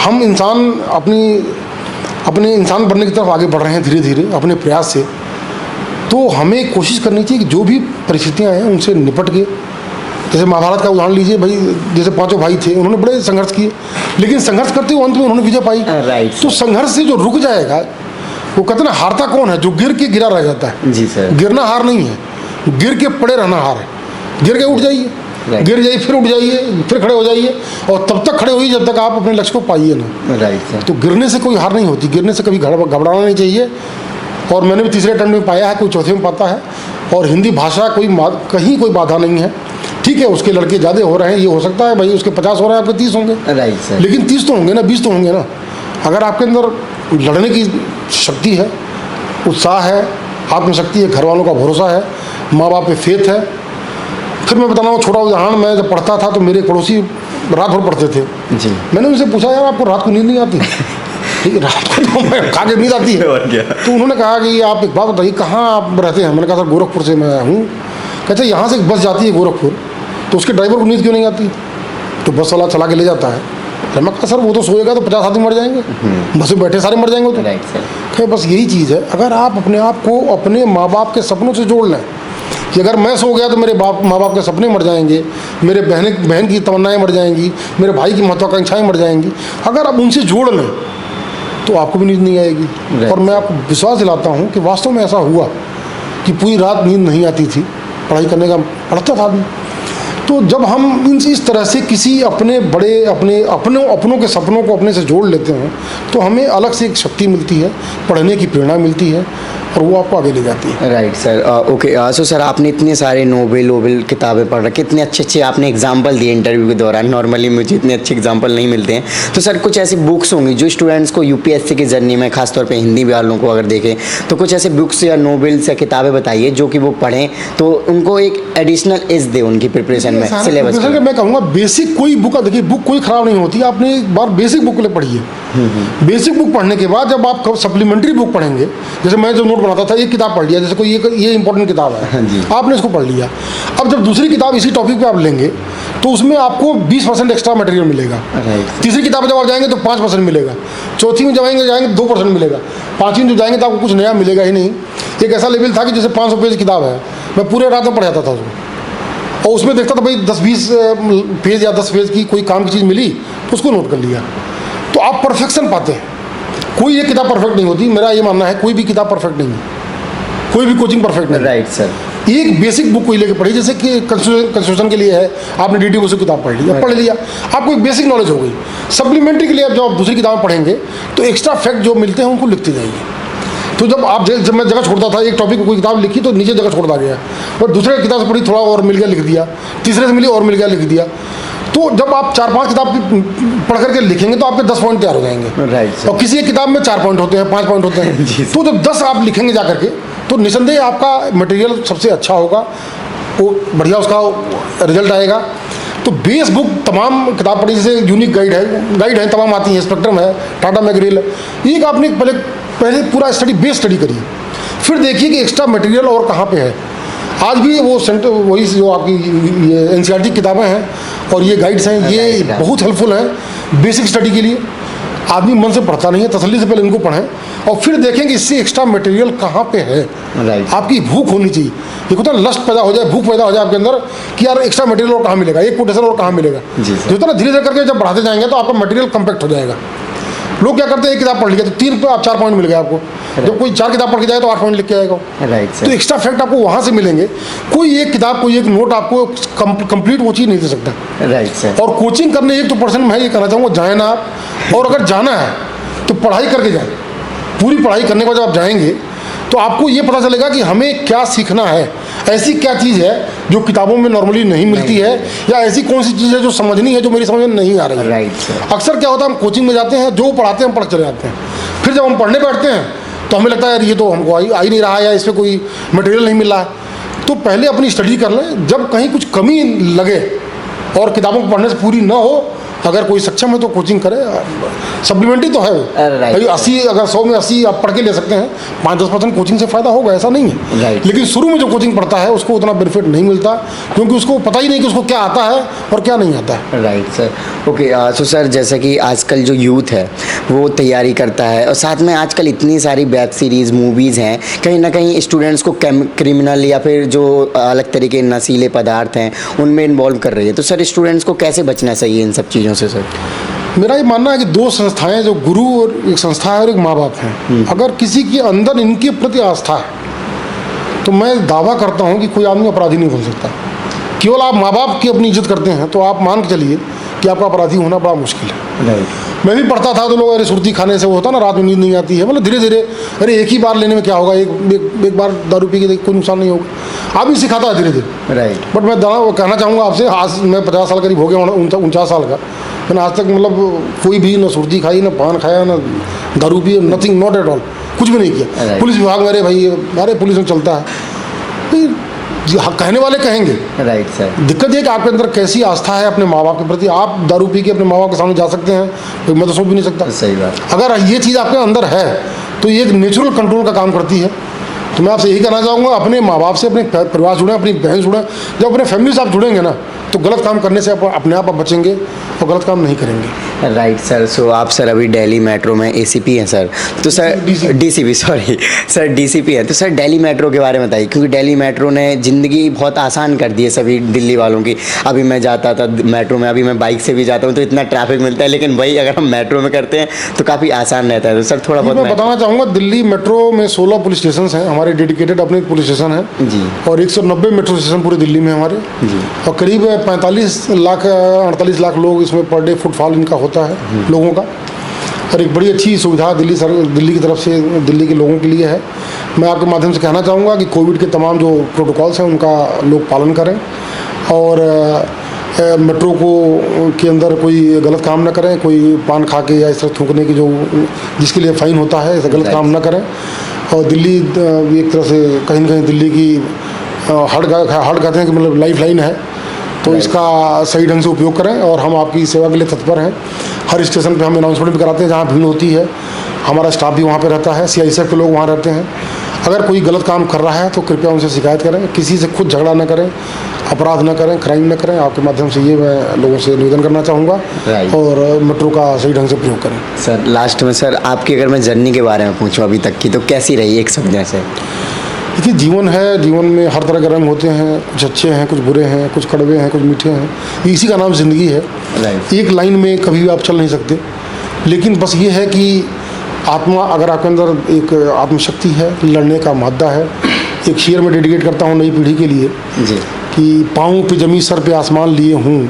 हम इंसान अपने इंसान बनने की तरफ आगे बढ़ रहे हैं धीरे धीरे अपने प्रयास से। तो हमें कोशिश करनी चाहिए कि जो भी परिस्थितियाँ हैं उनसे निपट के, जैसे महाभारत का उदाहरण लीजिए भाई, जैसे पांचों भाई थे, उन्होंने बड़े संघर्ष किए, लेकिन संघर्ष करते हुए अंत में उन्होंने विजय पाई। राइट। तो संघर्ष से जो रुक जाएगा, वो कहते हैं ना हारता कौन है, जो गिर के गिरा रह जाता है। जी सर। गिरना हार नहीं है, गिर के पड़े रहना हार है। गिर के उठ जाइए, गिर जाइए, फिर उठ जाइए, फिर खड़े हो जाइए, और तब तक खड़े होइए जब तक आप अपने लक्ष्य को पाइए ना। Right sir. तो गिरने से कोई हार नहीं होती, गिरने से कभी घबराना नहीं चाहिए। और मैंने भी तीसरे अटेम्प्ट में पाया है, कोई चौथे में पाता है। और हिंदी भाषा कहीं कोई बाधा नहीं है। ठीक है, उसके लड़के ज़्यादा हो रहे हैं, ये हो सकता है भाई उसके 50 हो रहे हैं, आपके 30 होंगे। Right sir. लेकिन 30 तो होंगे ना, 20 तो होंगे ना। अगर आपके अंदर लड़ने की शक्ति है, उत्साह है, आत्मशक्ति है, घर वालों का भरोसा है, माँ बाप पे फेथ है। फिर मैं बता रहा हूँ छोटा उदाहरण, मैं जब पढ़ता था तो मेरे पड़ोसी रात भर पढ़ते थे जी। मैंने उनसे पूछा, यार आपको रात को नींद नहीं आती? ठीक है, रात को तो मैं खा के नींद आती है। तो उन्होंने कहा कि आप एक बात बताइए, कहाँ आप रहते हैं? मैंने कहा सर गोरखपुर से मैं हूँ। कहते यहाँ से एक बस जाती है गोरखपुर, तो उसके ड्राइवर को नींद क्यों नहीं आती? तो बस वाला चला के ले जाता है। तो मैं कहा सर वो तो सोएगा तो 50 आदमी मर जाएंगे, बस में बैठे सारे मर जाएंगे। तो राइट सर। खैर बस यही चीज़ है, अगर आप अपने आप को अपने माँ बाप के सपनों से जोड़ लें कि अगर मैं सो गया तो मेरे माँ बाप के सपने मर जाएंगे, मेरे बहन की तमन्नाएं मर जाएंगी, मेरे भाई की महत्वाकांक्षाएं मर जाएंगी। अगर आप उनसे जोड़ लें तो आपको भी नींद नहीं आएगी। और मैं आपको विश्वास दिलाता हूँ कि वास्तव में ऐसा हुआ कि पूरी रात नींद नहीं आती थी, पढ़ाई करने का पढ़ता था आदमी। तो जब हम इस तरह से किसी अपने बड़े अपनों के सपनों को अपने से जोड़ लेते हैं तो हमें अलग से एक शक्ति मिलती है, पढ़ने की प्रेरणा मिलती है, और वो आपको आगे ले जाती है। Right sir. Okay so sir, आपने इतने सारे नोबेल किताबें पढ़ रखी, कितने अच्छे आपने एग्जाम्पल दिए इंटरव्यू के दौरान। नॉर्मली मुझे इतने अच्छे एग्जाम्पल नहीं मिलते हैं। तो सर कुछ ऐसी बुक्स होंगी जो स्टूडेंट्स को यूपीएससी के जर्नी में, खासतौर पे हिंदी वालों को अगर देखें तो कुछ ऐसे बुक्स या नोवेल्स या किताबें बताइए जो कि वो पढ़ें तो उनको एक एडिशनल एज दे उनकी प्रिपरेशन में, सिलेबस में। मैं कहूँगा बेसिक कोई बुक, देखिए बुक कोई ख़राब नहीं होती, आपने एक बार बेसिक बुक ले पढ़िए। बेसिक बुक पढ़ने के बाद जब आप सप्लीमेंट्री बुक पढ़ेंगे, जैसे मैं जो नोट बनाता था, एक किताब पढ़ लिया, जैसे कोई ये इंपॉर्टेंट किताब है, आपने इसको पढ़ लिया। अब जब दूसरी किताब इसी टॉपिक पे आप लेंगे तो उसमें आपको 20% एक्स्ट्रा मटेरियल मिलेगा। तीसरी किताब जब आप जाएंगे तो 5% मिलेगा। चौथी में जाएंगे 2% मिलेगा। पाँचवीं में जो जाएंगे तो आपको कुछ नया मिलेगा ही नहीं। एक ऐसा लेवल था कि जैसे 500 पेज किताब है, मैं पूरे रात में पढ़ जाता था उसको, और उसमें देखता था भाई 10-20 पेज या 10 पेज की कोई काम की चीज़ मिली तो उसको नोट कर लिया। तो आप परफेक्शन पाते हैं। कोई एक किताब परफेक्ट नहीं होती, मेरा ये मानना है, कोई भी किताब परफेक्ट नहीं है, कोई भी कोचिंग परफेक्ट नहीं। Right sir. एक बेसिक बुक कोई लेके पढ़ी, जैसे कि कंस्टिट्यूशन के लिए है, आपने डीडी बसु किताब पढ़ लिया, पढ़ लिया, आपको एक बेसिक नॉलेज हो गई। सप्लीमेंट्री के लिए अब जब आप दूसरी किताब पढ़ेंगे तो एक्स्ट्रा फैक्ट जो मिलते हैं उनको लिखते जाइए। तो जब मैं जगह छोड़ता था, एक टॉपिक कोई किताब लिखी तो नीचे जगह छोड़ता गया, और दूसरे किताब से पढ़ी, थोड़ा और मिल गया लिख दिया, तीसरे से मिली और मिल गया लिख दिया। तो जब आप 4-5 किताब पढ़ करके लिखेंगे तो आपके 10 पॉइंट तैयार हो जाएंगे। राइट। और किसी एक किताब में 4 पॉइंट होते हैं, 5 पॉइंट होते हैं। तो जब 10 आप लिखेंगे जा करके तो निसंदेह आपका मटेरियल सबसे अच्छा होगा, वो बढ़िया उसका रिजल्ट आएगा। तो बेस बुक तमाम किताब पढ़ी, जैसे यूनिक गाइड है तमाम आती है, स्पेक्ट्रम है, टाटा मैकग्रिल है, एक आपने पहले पूरा बेस स्टडी करिए, फिर देखिए कि एक्स्ट्रा मटेरियल और कहाँ पे है। आज भी वो वही जो आपकी ये एनसीईआरटी किताबें हैं और ये गाइड्स हैं, ये बहुत हेल्पफुल हैं बेसिक स्टडी के लिए। आदमी मन से पढ़ता नहीं है, तसल्ली से पहले इनको पढ़ें और फिर देखें कि इससे एक्स्ट्रा मटेरियल कहाँ पे है। आपकी भूख होनी चाहिए, ये होता है लस्ट पैदा हो जाए, भूख पैदा हो जाए आपके अंदर कि यार एक्स्ट्रा मटेरियल और कहाँ मिलेगा, एक कोटेशन और कहाँ मिलेगा। जो होता है ना, धीरे धीरे करके जब बढ़ाते जाएंगे तो आपका मटेरियल कम्पैक्ट हो जाएगा। लोग क्या करते हैं, एक किताब पढ़ लिया तो 4 पॉइंट मिल गए आपको, जब कोई 4 किताब पढ़ के जाए तो 8 पॉइंट लिख के आएगा। तो एक्स्ट्रा फैक्ट आपको वहाँ से मिलेंगे। कोई एक किताब, कोई एक नोट आपको कंप्लीट वो चीज़ नहीं दे सकता। Right sir. और कोचिंग करने 1% मैं ये कहना चाहूँगा, जाए ना आप, और अगर जाना है तो पढ़ाई करके जाए। पूरी पढ़ाई करने के बाद जब आप जाएंगे तो आपको ये पता चलेगा कि हमें क्या सीखना है, ऐसी क्या चीज़ है जो किताबों में नॉर्मली नहीं मिलती है, या ऐसी कौन सी चीज़ है जो समझनी है जो मेरी समझ में नहीं आ रही है। Right sir. अक्सर क्या होता है, हम कोचिंग में जाते हैं, जो पढ़ाते हैं हम पढ़ चले जाते हैं, फिर जब हम पढ़ने बैठते हैं तो हमें लगता है यार ये तो हमको आ ही नहीं रहा है, या इस पर कोई मटेरियल नहीं मिल रहा है। तो पहले अपनी स्टडी कर लें, जब कहीं कुछ कमी लगे और किताबों को पढ़ने से पूरी ना हो अगर कोई सक्षम है तो कोचिंग करे, सप्लीमेंट्री तो है। Right. भाई 80 अगर 100 में 80 आप पढ़ के ले सकते हैं, 5-10% कोचिंग से फ़ायदा होगा, ऐसा नहीं है। Right. लेकिन शुरू में जो कोचिंग पढ़ता है उसको उतना बेनिफिट नहीं मिलता, क्योंकि उसको पता ही नहीं कि उसको क्या आता है और क्या नहीं आता है। Right sir, okay. So sir, जैसे कि आजकल जो यूथ है वो तैयारी करता है, और साथ में आजकल इतनी सारी वेब सीरीज़ मूवीज़ हैं, कहीं ना कहीं स्टूडेंट्स को क्रिमिनल या फिर जो अलग तरीके के नशीले पदार्थ हैं उनमें इन्वॉल्व कर रही है। तो सर, स्टूडेंट्स को कैसे बचना चाहिए इन सब चीज़ों से सर? मेरा ये मानना है कि दो संस्थाएं, जो गुरु और एक संस्था है और एक माँ बाप हैं, अगर किसी के अंदर इनके प्रति आस्था है तो मैं दावा करता हूँ कि कोई आदमी अपराधी नहीं बन सकता। केवल आप माँ बाप की अपनी इज्जत करते हैं तो आप मान के चलिए कि आपका अपराधी होना बड़ा मुश्किल है। राइट। मैं भी पढ़ता था तो लोग, अरे सुर्ती खाने से वो होता ना, रात में नींद नहीं आती है, मतलब धीरे धीरे, अरे एक ही बार लेने में क्या होगा, एक बार दारू पी के कोई नुकसान नहीं होगा, आप भी सिखाता है धीरे धीरे। राइट। बट मैं कहना चाहूँगा आपसे, आज मैं 50 साल करीब हो गया, 49 साल का, मैंने आज तक मतलब कोई भी न सुर्ती खाई, न पान खाया, न दारू P, nothing, not at all, कुछ भी नहीं किया। Right. पुलिस विभाग में, अरे भाई अरे पुलिस में चलता है, कहने वाले कहेंगे। Right sir. दिक्कत ये कि आपके अंदर कैसी आस्था है अपने माँ बाप के प्रति। आप दारू पी के अपने माँ बाप के सामने जा सकते हैं, तो मैं तो सोच भी नहीं सकता। सही बात। अगर ये चीज़ आपके अंदर है तो ये एक नेचुरल कंट्रोल का काम करती है। तो मैं आपसे यही कहना चाहूँगा, अपने माँ बाप से, अपने परिवार जुड़ें, अपनी बहन जुड़ें। जब अपने फैमिली से आप जुड़ेंगे ना, तो गलत काम करने से अपने आप बचेंगे और गलत काम नहीं करेंगे। Right sir. सो आप सर अभी दिल्ली मेट्रो में एसीपी हैं सर, तो sir DCP, sorry sir, DCP हैं। तो सर दिल्ली मेट्रो के बारे में बताइए, क्योंकि दिल्ली मेट्रो ने ज़िंदगी बहुत आसान कर दी है सभी दिल्ली वालों की। अभी मैं जाता था मेट्रो में, अभी मैं बाइक से भी जाता हूँ तो इतना ट्रैफिक मिलता है, लेकिन वही अगर हम मेट्रो में करते हैं तो काफ़ी आसान रहता है। तो सर थोड़ा बहुत मैं बताना चाहूँगा, दिल्ली मेट्रो में 16 पुलिस स्टेशन हैं हमारे, डेडिकेटेड अपने पुलिस स्टेशन हैं जी, और 190 मेट्रो स्टेशन पूरे दिल्ली में हमारे जी, और करीब 48 लाख लोग इसमें पर डे फुटफॉल इनका होता है लोगों का। और एक बड़ी अच्छी सुविधा दिल्ली की तरफ से दिल्ली के लोगों के लिए है। मैं आपके माध्यम से कहना चाहूँगा कि कोविड के तमाम जो प्रोटोकॉल्स हैं उनका लोग पालन करें, और मेट्रो के अंदर कोई गलत काम ना करें, कोई पान खा के या इस तरह थूकने की जिसके लिए फ़ाइन होता है, ऐसा गलत काम ना करें। और दिल्ली एक तरह से कहीं ना कहीं दिल्ली की हार्ट कहते हैं कि मतलब लाइफ लाइन है, तो इसका सही ढंग से उपयोग करें। और हम आपकी सेवा के लिए तत्पर हैं। हर स्टेशन पे हम अनाउंसमेंट भी कराते हैं, जहाँ भीड़ होती है हमारा स्टाफ भी वहाँ पे रहता है, CISF के लोग वहाँ रहते हैं। अगर कोई गलत काम कर रहा है तो कृपया उनसे शिकायत करें, किसी से खुद झगड़ा न करें, अपराध न करें, क्राइम न करें। आपके माध्यम से ये मैं लोगों से निवेदन करना चाहूँगा, और मेट्रो का सही ढंग से प्रयोग करें। सर लास्ट में सर, आपकी अगर मैं जर्नी के बारे में पूछूं अभी तक की, तो कैसी रही एक शब्द से? देखिए, जीवन है, जीवन में हर तरह के रंग होते हैं, कुछ अच्छे हैं, कुछ बुरे हैं, कुछ कड़वे हैं, कुछ मीठे हैं, इसी का नाम ज़िंदगी है। एक लाइन में कभी भी आप चल नहीं सकते, लेकिन बस ये है कि आत्मा, अगर आपके अंदर एक आत्मशक्ति है, लड़ने का मादा है। एक शेर में डेडिकेट करता हूँ नई पीढ़ी के लिए जी, कि पाँव पे जमी सर पे आसमान लिए हूँ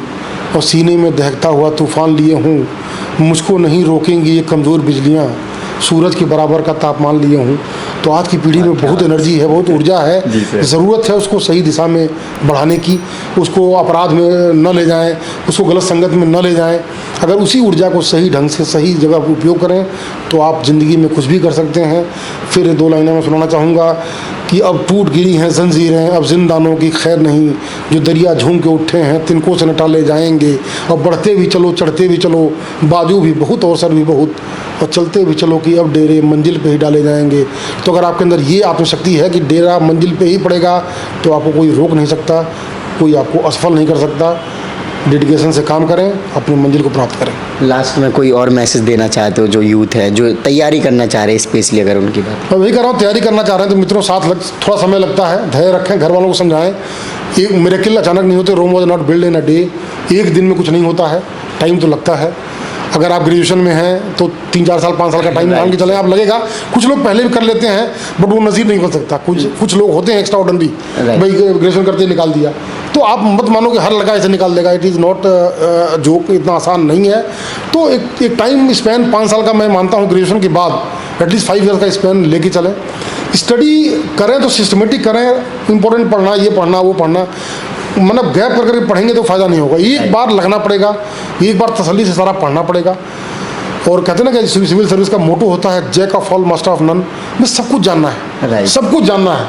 और सीने में दहकता हुआ तूफान लिए हूँ, मुझको नहीं रोकेंगी ये कमज़ोर बिजलियाँ, सूरज के बराबर का तापमान लिए हूँ। तो आज की पीढ़ी में बहुत एनर्जी है, बहुत ऊर्जा है, ज़रूरत है उसको सही दिशा में बढ़ाने की। उसको अपराध में न ले जाएं, उसको गलत संगत में न ले जाएं। अगर उसी ऊर्जा को सही ढंग से सही जगह पर उपयोग करें तो आप ज़िंदगी में कुछ भी कर सकते हैं। फिर 2 लाइनें मैं सुनाना चाहूँगा कि अब टूट गिरी हैं जंजीरें, अब जिंदानों की खैर नहीं, जो दरिया झूम के उठे हैं तिनको से न ले जाएंगे। अब बढ़ते भी चलो, चढ़ते भी चलो, बाजू भी बहुत और सर भी बहुत, और चलते भी चलो कि अब डेरे मंजिल पे ही डाले जाएंगे। तो अगर आपके अंदर ये आत्मशक्ति है कि डेरा मंजिल पे ही पड़ेगा, तो आपको कोई रोक नहीं सकता, कोई आपको असफल नहीं कर सकता। डेडिकेशन से काम करें, अपनी मंजिल को प्राप्त करें। लास्ट में कोई और मैसेज देना चाहते हो जो यूथ है, जो तैयारी करना चाह रहे हैं, स्पेशली अगर उनकी बात? मैं वही कर रहा हूँ, तैयारी करना चाह रहे हैं तो मित्रों थोड़ा समय लगता है, धैर्य रखें, घर वालों को समझाएं। एक मिरेकल अचानक नहीं होते, Rome was not build in a day. एक दिन में कुछ नहीं होता है, टाइम तो लगता है। अगर आप ग्रेजुएशन में हैं तो 3-4 साल 5 साल का टाइम मान के चलें, आप लगेगा। कुछ लोग पहले भी कर लेते हैं बट वो नसीब नहीं बन सकता। कुछ लोग होते हैं एक्स्ट्रा ऑर्डिनरी, भाई ग्रेजुएशन करते ही निकाल दिया। तो आप मत मानो कि हर लड़का ऐसे निकाल देगा, इट इज़ नॉट जोक, इतना आसान नहीं है। तो एक टाइम स्पैन 5 साल का मैं मानता हूँ, ग्रेजुएशन के बाद एटलीस्ट 5 ईयर्स का स्पैन लेके चलें। स्टडी करें तो सिस्टमेटिक करें, इंपॉर्टेंट पढ़ना, ये पढ़ना वो पढ़ना, मतलब गैप करके पढ़ेंगे तो फ़ायदा नहीं होगा। एक बार लगना पड़ेगा, एक बार तसल्ली से सारा पढ़ना पड़ेगा। और कहते हैं ना कि सिविल सर्विस का मोटो होता है jack of all master of none, में सब कुछ जानना है, सब कुछ जानना है।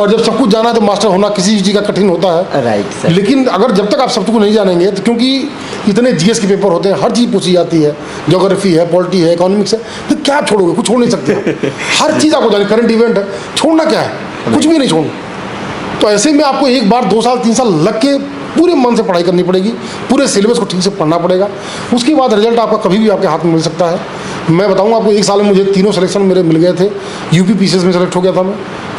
और जब सब कुछ जाना है तो मास्टर होना किसी चीज़ का कठिन होता है। Right sir. लेकिन अगर जब तक आप सब कुछ नहीं जानेंगे तो, क्योंकि इतने जीएस के पेपर होते हैं, हर चीज़ पूछी जाती है, ज्योग्राफी है, पॉलिटी है, इकोनॉमिक्स है, तो क्या आप छोड़ोगे? कुछ छोड़ नहीं सकते हो। हर चीज़ आपको जानी, करंट इवेंट है, छोड़ना क्या है? कुछ भी नहीं छोड़ना। तो ऐसे में आपको 1 बार 2 साल 3 साल लग के पूरे मन से पढ़ाई करनी पड़ेगी, पूरे सिलेबस को ठीक से पढ़ना पड़ेगा। उसके बाद रिजल्ट आपका कभी भी आपके हाथ में मिल सकता है। मैं बताऊंगा आपको, 1 साल में मुझे 3 सिलेक्शन मेरे मिल गए थे। यूपी पीसीएस में सेलेक्ट हो गया था मैं,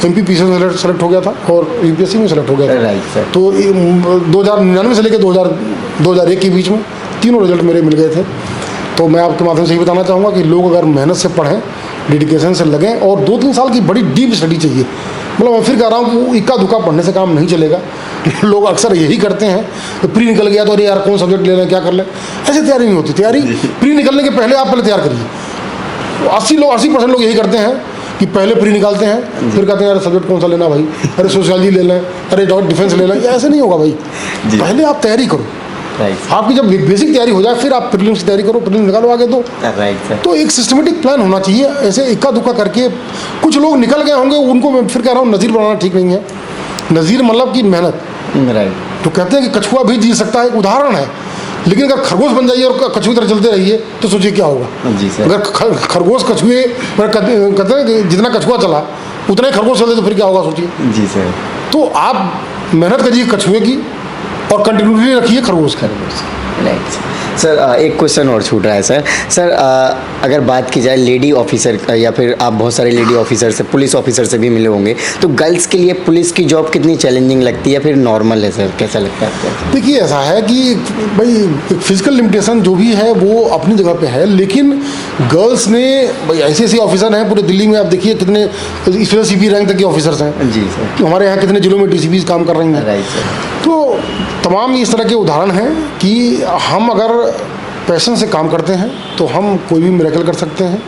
एमपी पीसीएस में सेलेक्ट हो गया था और यूपीएससी में सेलेक्ट हो गया था। Right sir. तो 2099 से लेकर 2001 के बीच में तीनों रिजल्ट मेरे मिल गए थे। तो मैं आपके माध्यम से ये बताना चाहूँगा कि लोग अगर मेहनत से पढ़ें, डेडिकेशन से लगें, और 2-3 साल की बड़ी डीप स्टडी चाहिए। मतलब मैं फिर कह रहा हूँ कि इक्का दुक्का पढ़ने से काम नहीं चलेगा। लोग अक्सर यही करते हैं, तो प्री निकल गया तो अरे यार कौन सब्जेक्ट ले लें, क्या कर लें, ऐसे तैयारी नहीं होती। तैयारी प्री निकलने के पहले आप पहले तैयार करिए। 80% लोग यही करते हैं कि पहले प्री निकालते हैं, फिर कहते हैं यार सब्जेक्ट कौन सा लेना भाई, अरे सोशियोलॉजी ले लें, अरे डिफेंस ले लें। ये ऐसे नहीं होगा भाई, पहले आप तैयारी करो। आपकी जब बेसिक तैयारी हो जाए फिर आप प्रीलिम्स की तैयारी करो, प्रीलिम्स निकालो आगे। तो तो एक सिस्टमेटिक प्लान होना चाहिए। ऐसे इक्का दुक्का करके कुछ लोग निकल गए होंगे, उनको मैं फिर कह रहा हूँ नज़ीर बनाना ठीक नहीं है। नज़ीर मतलब कि मेहनत। तो कहते हैं कि कछुआ भी जी सकता है, एक उदाहरण है। लेकिन अगर खरगोश बन जाइए और कछुए की तरह चलते रहिए तो सोचिए क्या होगा। जी सर। अगर खरगोश कछुए कहते हैं कि जितना कछुआ चला उतना ही खरगोश चलते तो फिर क्या होगा, सोचिए। जी सर। तो आप मेहनत करिए कछुए की और कंटिन्यूटी रखिए खरगोश। Right sir. एक क्वेश्चन और छूट रहा है सर। अगर बात की जाए लेडी ऑफिसर या फिर आप बहुत सारे लेडी ऑफिसर से, पुलिस ऑफिसर से भी मिले होंगे, तो गर्ल्स के लिए पुलिस की जॉब कितनी चैलेंजिंग लगती है, फिर नॉर्मल है सर, कैसा लगता है आपको? देखिए ऐसा है कि भाई फिजिकल लिमिटेशन जो भी है वो अपनी जगह पे है, लेकिन गर्ल्स ने भाई ऐसे ऑफिसर हैं पूरे दिल्ली में। आप देखिए कितने स्पेशल सीपी रैंक तक के ऑफिसर्स हैं। जी सर। हमारे यहाँ कितने जिलों में डीसीपीज काम कर रही हैं। Right sir. तो तमाम इस तरह के उदाहरण हैं कि हम अगर पैशन से काम करते हैं तो हम कोई भी मिरेकल कर सकते हैं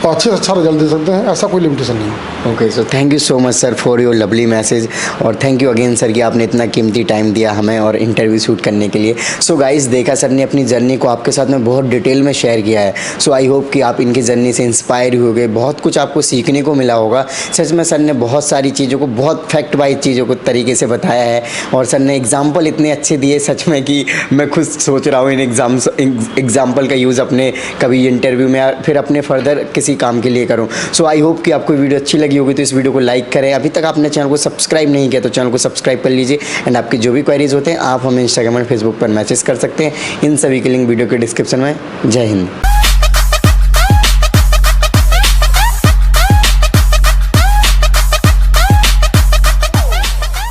और अच्छे से अच्छा रिजल्ट दे सकते हैं। ऐसा कोई लिमिटेशन नहीं है। Okay so thank you so much sir for your lovely message, और थैंक यू अगेन सर कि आपने इतना कीमती टाइम दिया हमें और इंटरव्यू शूट करने के लिए। सो गाइस, देखा सर ने अपनी जर्नी को आपके साथ में बहुत डिटेल में शेयर किया है। सो आई होप कि आप इनकी जर्नी से इंस्पायर हो गए, बहुत कुछ आपको सीखने को मिला होगा। सच में सर ने बहुत सारी चीज़ों को, बहुत फैक्ट वाइज चीज़ों को तरीके से बताया है, और सर ने एग्जाम्पल इतने अच्छे दिए सच में कि मैं खुद सोच रहा हूँ इन एग्जाम्पल का यूज़ अपने कभी इंटरव्यू में या फिर अपने फर्दर किसी काम के लिए करूँ। सो आई होप कि आपको वीडियो अच्छी लगी होगी, तो इस वीडियो को लाइक करें। अभी तक आपने चैनल को सब्सक्राइब नहीं किया तो चैनल को सब्सक्राइब कर लीजिए, एंड आपकी जो भी क्वेरीज होते हैं आप हमें इंस्टाग्राम और फेसबुक पर मैसेज कर सकते हैं। इन सभी के लिंक वीडियो के डिस्क्रिप्शन में। जय हिंद।